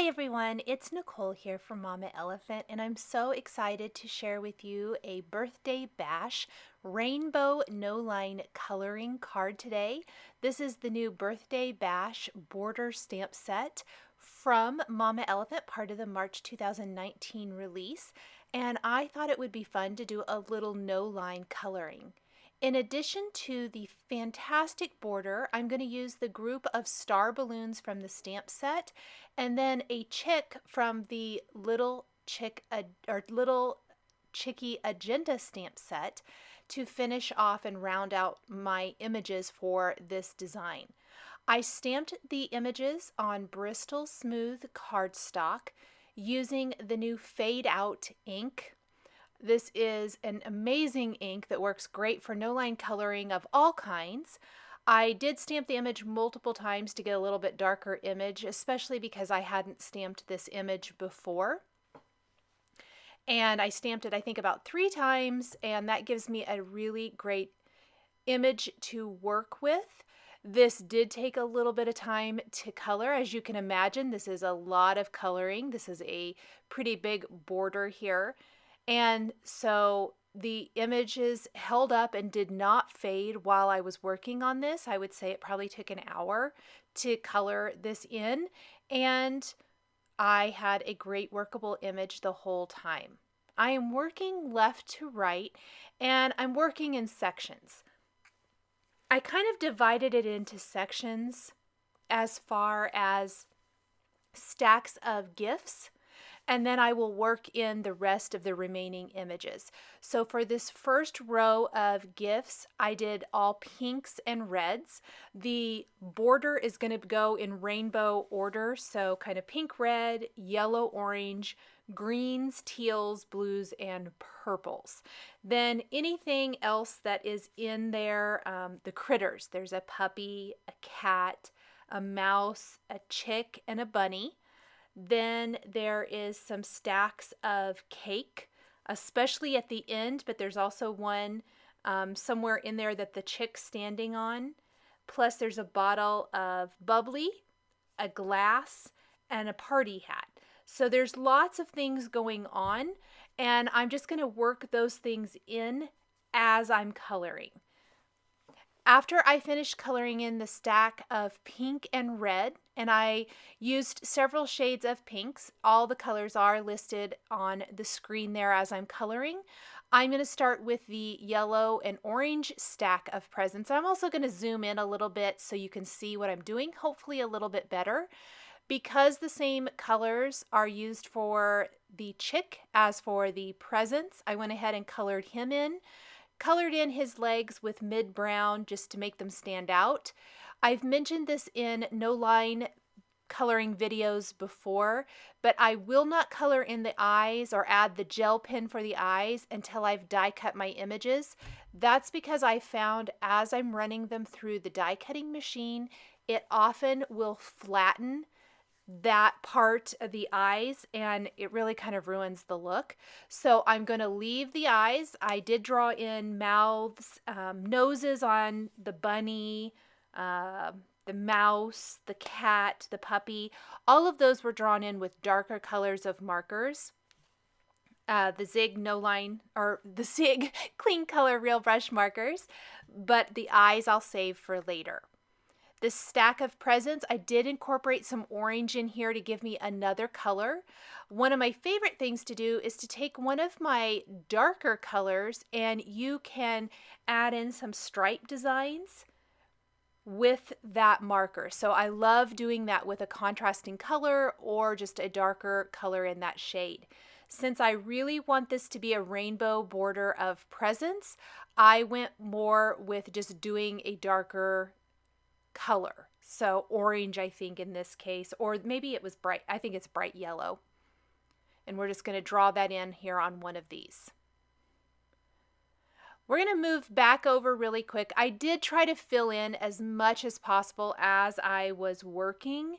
Hi everyone, it's Nicole here from Mama Elephant, and I'm so excited to share with you a birthday bash rainbow no-line coloring card today. This is the new birthday bash border stamp set from Mama Elephant, part of the March 2019 release, and I thought it would be fun to do a little no-line coloring. In addition to the fantastic border, I'm going to use the group of star balloons from the stamp set and then a chick from the little Chickie agenda stamp set to finish off and round out my images for this design. I stamped the images on Bristol smooth cardstock using the new Fade Out ink. This is an amazing ink that works great for no-line coloring of all kinds. I did stamp the image multiple times to get a little bit darker image, especially because I hadn't stamped this image before. And I stamped it, I think, about 3 times, and that gives me a really great image to work with. This did take a little bit of time to color. As you can imagine, this is a lot of coloring. This is a pretty big border here. And so the images held up and did not fade while I was working on this. I would say it probably took an hour to color this in, and I had a great workable image the whole time. I am working left to right, and I'm working in sections. I kind of divided it into sections as far as stacks of GIFs, and then I will work in the rest of the remaining images. So for this first row of GIFs, I did all pinks and reds. The border is going to go in rainbow order, so kind of pink, red, yellow, orange, greens, teals, blues, and purples. Then anything else that is in there, the critters. There's a puppy, a cat, a mouse, a chick, and a bunny. Then there is some stacks of cake, especially at the end, but there's also one somewhere in there that the chick's standing on. Plus there's a bottle of bubbly, a glass, and a party hat. So there's lots of things going on, and I'm just going to work those things in as I'm coloring. After I finished coloring in the stack of pink and red, and I used several shades of pinks, all the colors are listed on the screen there as I'm coloring, I'm going to start with the yellow and orange stack of presents. I'm also going to zoom in a little bit so you can see what I'm doing, hopefully a little bit better. Because the same colors are used for the chick as for the presents, I went ahead and colored him in. Colored in his legs with mid-brown just to make them stand out. I've mentioned this in no-line coloring videos before, but I will not color in the eyes or add the gel pen for the eyes until I've die cut my images. That's because I found as I'm running them through the die cutting machine, it often will flatten that part of the eyes, and it really kind of ruins the look. So I'm going to leave the eyes. I did draw in mouths, noses on the bunny, the mouse, the cat, the puppy. All of those were drawn in with darker colors of markers. The Zig no line, or the Zig clean color real brush markers, but the eyes I'll save for later. This stack of presents, I did incorporate some orange in here to give me another color. One of my favorite things to do is to take one of my darker colors, and you can add in some stripe designs with that marker. So I love doing that with a contrasting color or just a darker color in that shade. Since I really want this to be a rainbow border of presents, I went more with just doing a darker color. So orange, I think, in this case, or maybe it was bright. I think it's bright yellow. And we're just going to draw that in here on one of these. We're going to move back over really quick. I did try to fill in as much as possible as I was working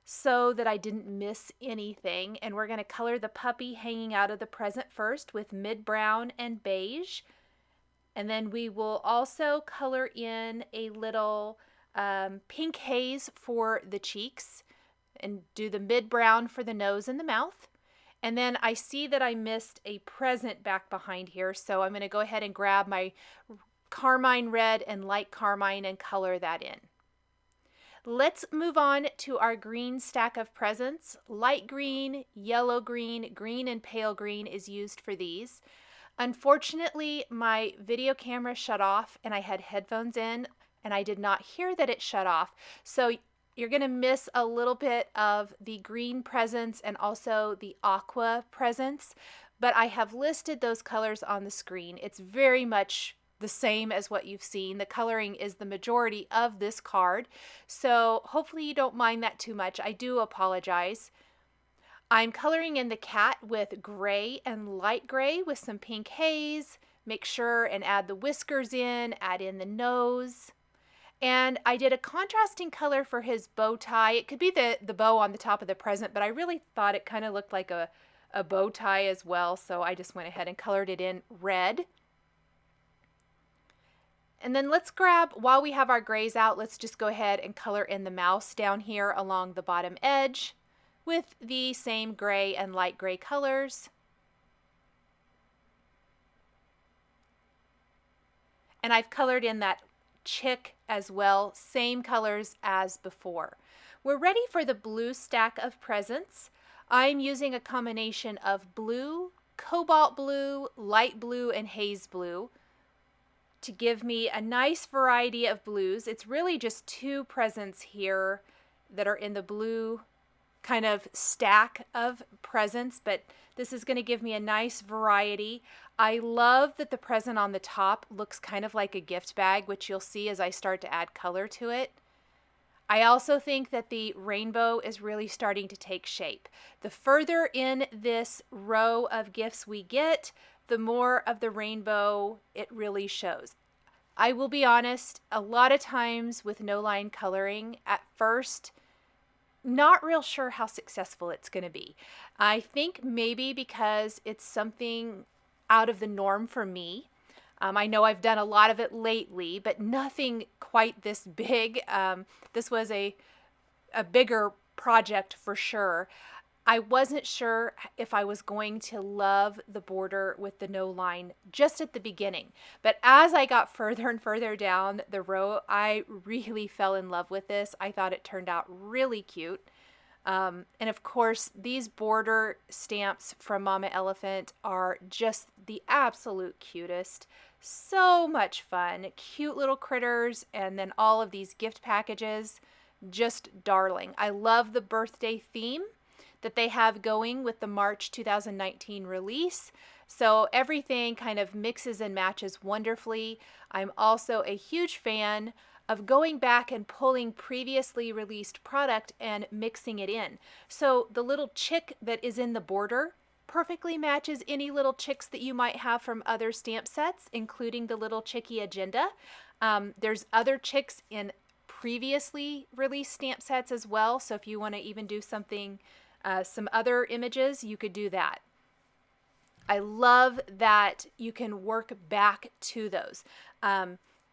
so that I didn't miss anything. And we're going to color the puppy hanging out of the present first with mid-brown and beige. And then we will also color in a little pink haze for the cheeks. and do the mid brown for the nose and the mouth. And then I see that I missed a present back behind here, so I'm going to go ahead and grab my carmine red and light carmine and color that in. Let's move on to our green stack of presents. Light green, yellow green, green and pale green is used for these. Unfortunately, my video camera shut off and I had headphones in and I did not hear that it shut off. So you're going to miss a little bit of the green presents and also the aqua presents, but I have listed those colors on the screen. It's very much the same as what you've seen. The coloring is the majority of this card, so hopefully you don't mind that too much. I do apologize. I'm coloring in the cat with gray and light gray with some pink haze. Make sure and add the whiskers in, add in the nose. And I did a contrasting color for his bow tie. It could be the bow on the top of the present, but I really thought it kind of looked like a bow tie as well, so I just went ahead and colored it in red. And then let's grab, while we have our grays out, let's just go ahead and color in the mouse down here along the bottom edge with the same gray and light gray colors. And I've colored in that chick as well, same colors as before. We're ready for the blue stack of presents. I'm using a combination of blue, cobalt blue, light blue, and haze blue to give me a nice variety of blues. It's really just two presents here that are in the blue kind of stack of presents, but this is going to give me a nice variety. I love that the present on the top looks kind of like a gift bag, which you'll see as I start to add color to it. I also think that the rainbow is really starting to take shape. The further in this row of gifts we get, the more of the rainbow it really shows. I will be honest, a lot of times with no line coloring, at first, not real sure how successful it's going to be. I think maybe because it's something out of the norm for me. I know I've done a lot of it lately, but nothing quite this big. This was a bigger project for sure. I wasn't sure if I was going to love the border with the no line just at the beginning. But as I got further and further down the row, I really fell in love with this. I thought it turned out really cute. And of course, these border stamps from Mama Elephant are just the absolute cutest. So much fun. Cute little critters, and then all of these gift packages. Just darling. I love the birthday theme that they have going with the March 2019 release. So everything kind of mixes and matches wonderfully. I'm also a huge fan of going back and pulling previously released product and mixing it in. So the little chick that is in the border perfectly matches any little chicks that you might have from other stamp sets, including the little Chickie agenda. There's other chicks in previously released stamp sets as well. So if you want to even do something, some other images, you could do that. I love that you can work back to those.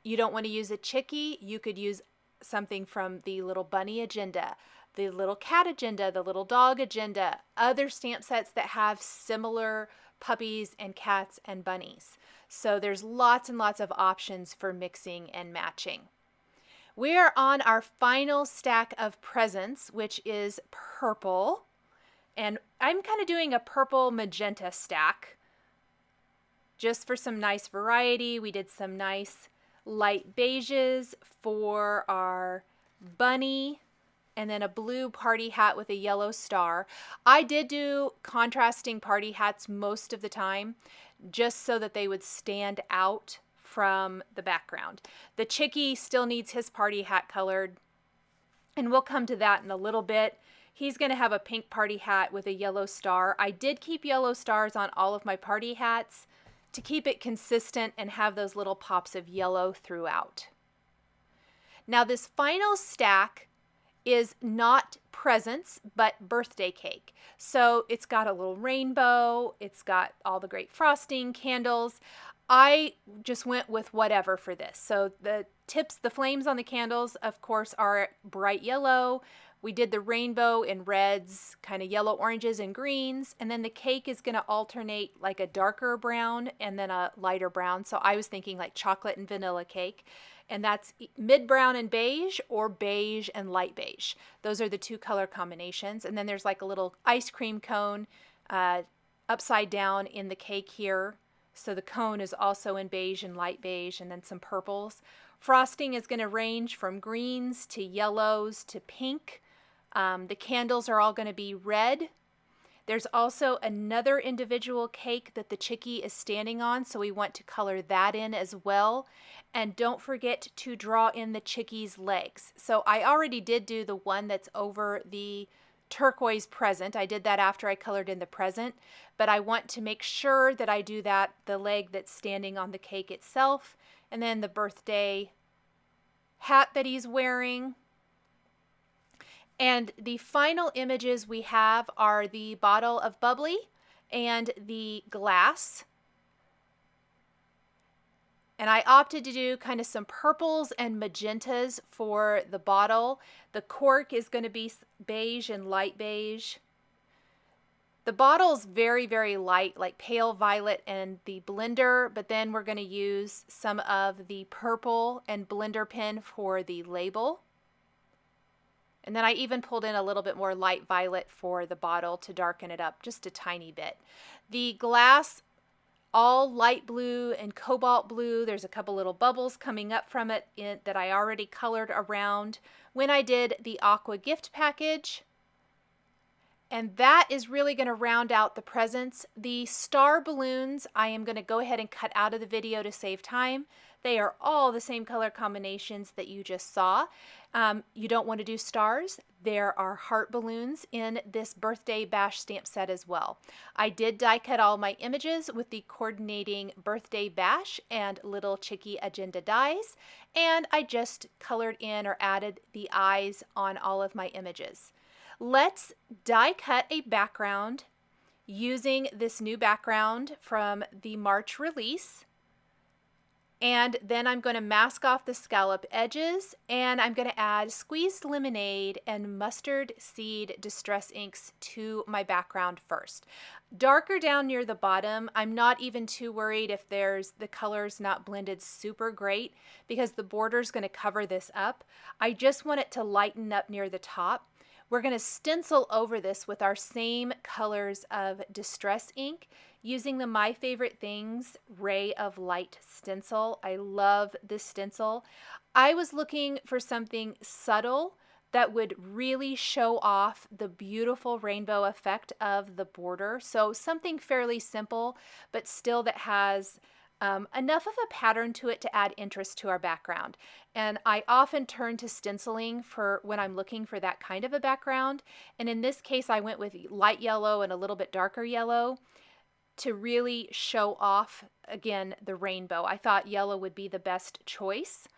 You don't want to use a Chickie, you could use something from the little bunny agenda, the little cat agenda, the little dog agenda, other stamp sets that have similar puppies and cats and bunnies. So there's lots and lots of options for mixing and matching. We are on our final stack of presents, which is purple. And I'm kind of doing a purple magenta stack just for some nice variety. We did some nice light beiges for our bunny, and then a blue party hat with a yellow star. I did do contrasting party hats most of the time, just so that they would stand out from the background. The Chickie still needs his party hat colored, and we'll come to that in a little bit. He's going to have a pink party hat with a yellow star. I did keep yellow stars on all of my party hats to keep it consistent and have those little pops of yellow throughout. Now this final stack is not presents, but birthday cake. So it's got a little rainbow, it's got all the great frosting, candles. I just went with whatever for this. So the tips, the flames on the candles, of course, are bright yellow. We did the rainbow in reds, kind of yellow, oranges, and greens, and then the cake is going to alternate like a darker brown and then a lighter brown. So I was thinking like chocolate and vanilla cake, and that's mid brown and beige or beige and light beige. Those are the two color combinations. And then there's like a little ice cream cone upside down in the cake here. So the cone is also in beige and light beige, and then some purples. Frosting is going to range from greens to yellows to pink. The candles are all going to be red. There's also another individual cake that the Chickie is standing on, so we want to color that in as well. And don't forget to draw in the Chickie's legs. So I already did do the one that's over the turquoise present. I did that after I colored in the present, but I want to make sure that I do that, the leg that's standing on the cake itself, and then the birthday hat that he's wearing. And the final images we have are the bottle of bubbly and the glass. And I opted to do kind of some purples and magentas for the bottle. The cork is going to be beige and light beige. The bottle's very, very light, like pale violet and the blender, but then we're going to use some of the purple and blender pen for the label. And then I even pulled in a little bit more light violet for the bottle to darken it up just a tiny bit. The glass, all light blue and cobalt blue. There's a couple little bubbles coming up from it that I already colored around when I did the aqua gift package. And that is really going to round out the presents. The star balloons, I am going to go ahead and cut out of the video to save time. They are all the same color combinations that you just saw. You don't want to do stars. There are heart balloons in this birthday bash stamp set as well. I did die cut all my images with the coordinating birthday bash and little Chickie agenda dies, and I just colored in or added the eyes on all of my images. Let's die cut a background using this new background from the March release. And then I'm going to mask off the scallop edges, and I'm going to add squeezed lemonade and mustard seed distress inks to my background first. Darker down near the bottom, I'm not even too worried if the color's not blended super great because the border is going to cover this up. I just want it to lighten up near the top. We're going to stencil over this with our same colors of distress ink using the My Favorite Things Ray of Light stencil. I love this stencil. I was looking for something subtle that would really show off the beautiful rainbow effect of the border. So something fairly simple, but still that has enough of a pattern to it to add interest to our background. And I often turn to stenciling for when I'm looking for that kind of a background. And in this case, I went with light yellow and a little bit darker yellow to really show off, again, the rainbow. I thought yellow would be the best choice.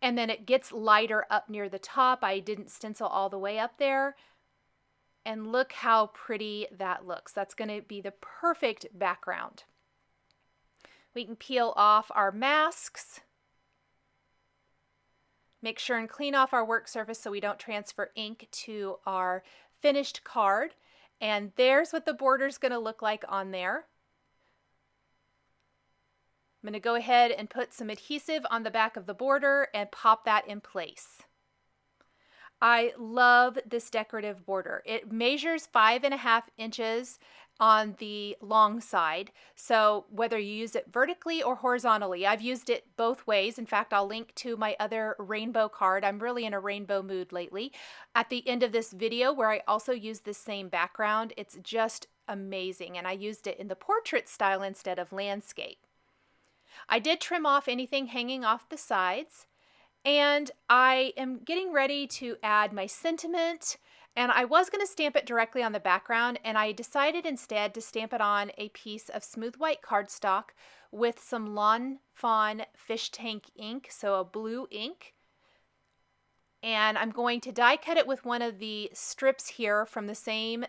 And then it gets lighter up near the top. I didn't stencil all the way up there. And look how pretty that looks. That's going to be the perfect background. We can peel off our masks. Make sure and clean off our work surface so we don't transfer ink to our finished card. And there's what the border is going to look like on there. I'm going to go ahead and put some adhesive on the back of the border and pop that in place. I love this decorative border. It measures 5.5 inches on the long side. So whether you use it vertically or horizontally, I've used it both ways. In fact, I'll link to my other rainbow card. I'm really in a rainbow mood lately. At the end of this video, where I also use this same background, it's just amazing. And I used it in the portrait style instead of landscape. I did trim off anything hanging off the sides. And I am getting ready to add my sentiment. And I was going to stamp it directly on the background, and I decided instead to stamp it on a piece of smooth white cardstock with some Lawn Fawn fish tank ink, so a blue ink. And I'm going to die cut it with one of the strips here from the same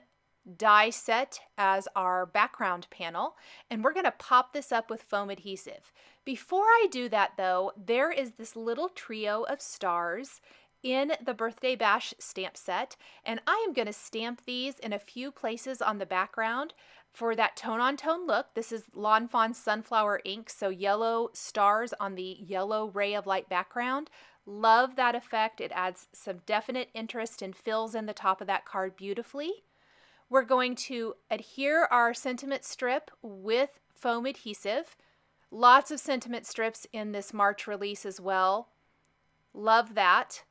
die set as our background panel, and we're going to pop this up with foam adhesive. Before I do that though, there is this little trio of stars in the Birthday Bash stamp set, and I am going to stamp these in a few places on the background for that tone-on-tone look. This is Lawn Fawn Sunflower ink, so yellow stars on the yellow ray of light background. Love that effect. It adds some definite interest and fills in the top of that card beautifully. We're going to adhere our sentiment strip with foam adhesive. Lots of sentiment strips in this March release as well. Love that.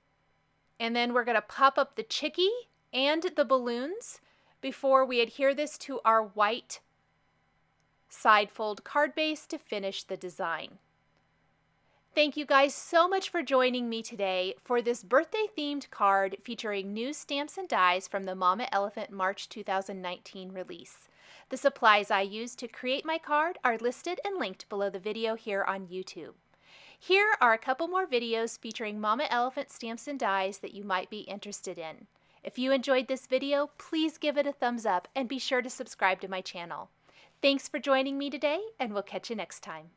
And then we're going to pop up the Chickie and the balloons before we adhere this to our white side fold card base to finish the design. Thank you guys so much for joining me today for this birthday themed card featuring new stamps and dies from the Mama Elephant March 2019 release. The supplies I used to create my card are listed and linked below the video here on YouTube. Here are a couple more videos featuring Mama Elephant stamps and dies that you might be interested in. If you enjoyed this video, please give it a thumbs up and be sure to subscribe to my channel. Thanks for joining me today, and we'll catch you next time.